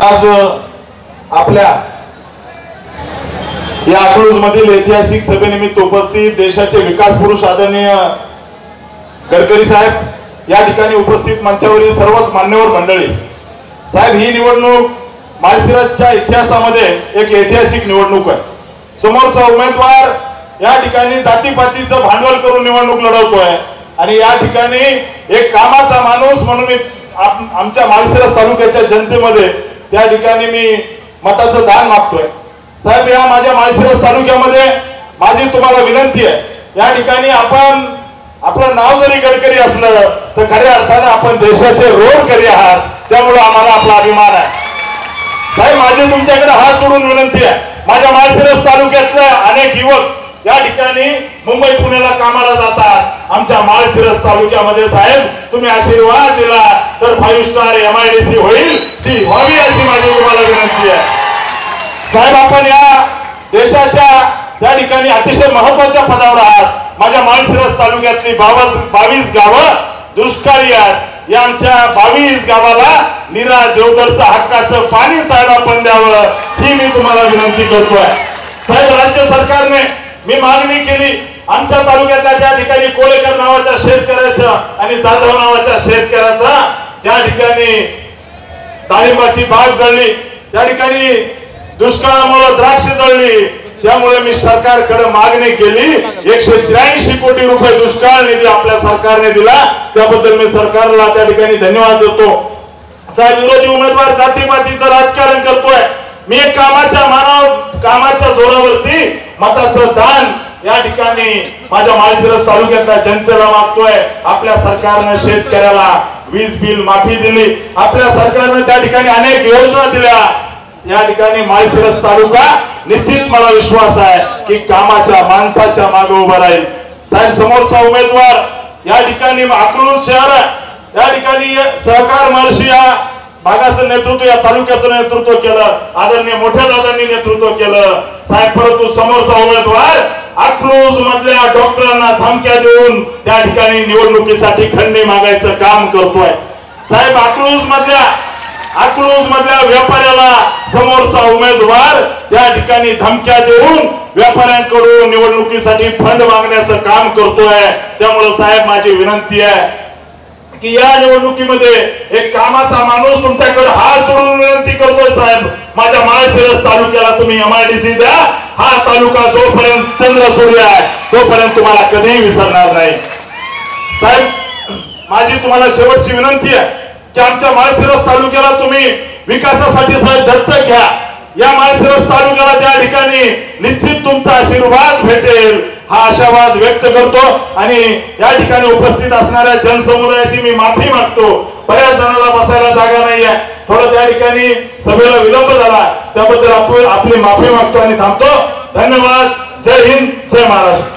आज आपल्या या अकलूज मधील ऐतिहासिक सभेनिमित्त उपस्थित देशाचे विकास पुरुष आदरणीय गडकरी साहेब, या ठिकाणी उपस्थित मंचावरील सर्वच मान्यवर मंडळी, साहेब ही निवडणूक माळशिरसच्या इतिहासामध्ये एक ऐतिहासिक निवडणूक आहे। समोरचा उमेदवार या ठिकाणी जातीपातीचं भांडवल करून निवडणूक लढवतोय आणि या ठिकाणी एक कामाचा माणूस म्हणून आमच्या माळशिरस तालुक्याच्या जनतेमध्ये त्या ठिकाणी मी मताचं दान मागतोय। साहेब या माझ्या माळशिरस तालुक्यामध्ये माझी तुम्हाला विनंती आहे, या ठिकाणी आपण आपलं नाव जरी गडकरी असलं तर खऱ्या अर्थानं आपण देशाचे रोडकरी आहात, त्यामुळे आम्हाला आपला अभिमान आहे। साहेब माझी तुमच्याकडे हात जोडून विनंती आहे, माझ्या माळशिरस तालुक्यातले अनेक युवक या ठिकाणी मुंबई पुण्याला कामाला जातात, आमच्या माळशिरस तालुक्यामध्ये साहेब तुम्ही आशीर्वाद दिला तर 5 स्टार MIDC होईल, ती व्हावी अशी माझी तुम्हाला विनंती आहे। साहेब आपण या देशाच्या त्या ठिकाणी अतिशय महत्वाच्या पदावर आहात। माझ्या माळशिरस तालुक्यातली 22 गावं दुष्काळी आहेत, या आमच्या 22 गावाला निरा देवदरचं हक्काचं पाणी साहेब आपण द्यावं ही मी तुम्हाला विनंती करतोय। साहेब राज्य सरकारने मी मागणी केली, आमच्या तालुक्यातल्या त्या ठिकाणी कोळेकर नावाच्या शेतकऱ्याचा आणि जाधव नावाच्या शेतकऱ्याचा त्या ठिकाणी डाळिंबाची बाग जळली, त्या ठिकाणी दुष्काळामुळे द्राक्ष जळली, त्यामुळे मी सरकारकडे मागणी केली 183 कोटी रुपये दुष्काळ निधी आपल्या सरकारने दिला, त्याबद्दल मी सरकारला त्या ठिकाणी धन्यवाद देतो। साहेब विरोधी उमेदवार जातीपातीचं राजकारण करतोय, मी एक कामाच्या जोरावरती मताचं दान या ठिकाणी माझ्या माळशिरस तालुक्यातल्या जनतेला मागतोय। आपल्या सरकारने शेतकऱ्याला वीज बिल माफी दिली, आपल्या सरकारने त्या ठिकाणी अनेक योजना दिल्या, या ठिकाणी माळशिरस तालुका निश्चित मला विश्वास आहे की कामाच्या माणसाच्या मागे उभा राहील। साहेब समोरचा उमेदवार या ठिकाणी अकलूज शहर या ठिकाणी सहकार महर्षी या भागाचं नेतृत्व, या तालुक्याचं नेतृत्व केलं, आदरणीय मोठ्या दादांनी नेतृत्व केलं साहेब, परंतु समोरचा उमेदवार अकलूज मधल्या डॉक्टरांना धमक्या देऊन त्या ठिकाणी निवडणुकीसाठी खंडणी मागायचं काम करतोय। साहेब अकलूज मधल्या व्यापाऱ्याला समोरचा उमेदवार त्या ठिकाणी धमक्या देऊन व्यापाऱ्यांकडून निवडणुकीसाठी फंड मागण्याचं काम करतोय। त्यामुळे साहेब माझी विनंती आहे की या निवडणुकीमध्ये एक कामाचा माणूस तुमच्याकडे हात जोडून विनंती करतोय, साहेब माझ्या माळशिरस तालुक्याला तुम्ही MIDC द्या, हा तालुका जोपर्यंत चंद्र सूर्य आहे तोपर्यंत तुम्हाला कधीही विसरणार नाही। साहेब माझी तुम्हाला शेवटची विनंती आहे की आमच्या माळशिरस तालुक्याला तुम्ही विकासासाठी साहेब दत्तक घ्या, या माळशिरस तालुक्याला त्या ठिकाणी निश्चित तुमचा आशीर्वाद भेटेल हा आशावाद व्यक्त करतो आणि या ठिकाणी उपस्थित असणाऱ्या जनसमुदायाची मी माफी मागतो। बऱ्याच जणांना बसायला जागा नाहीये, थोडं त्या ठिकाणी सभेला विलंब झाला, त्याबद्दल आपली माफी मागतो आणि थांबतो। धन्यवाद। जय हिंद, जय महाराष्ट्र।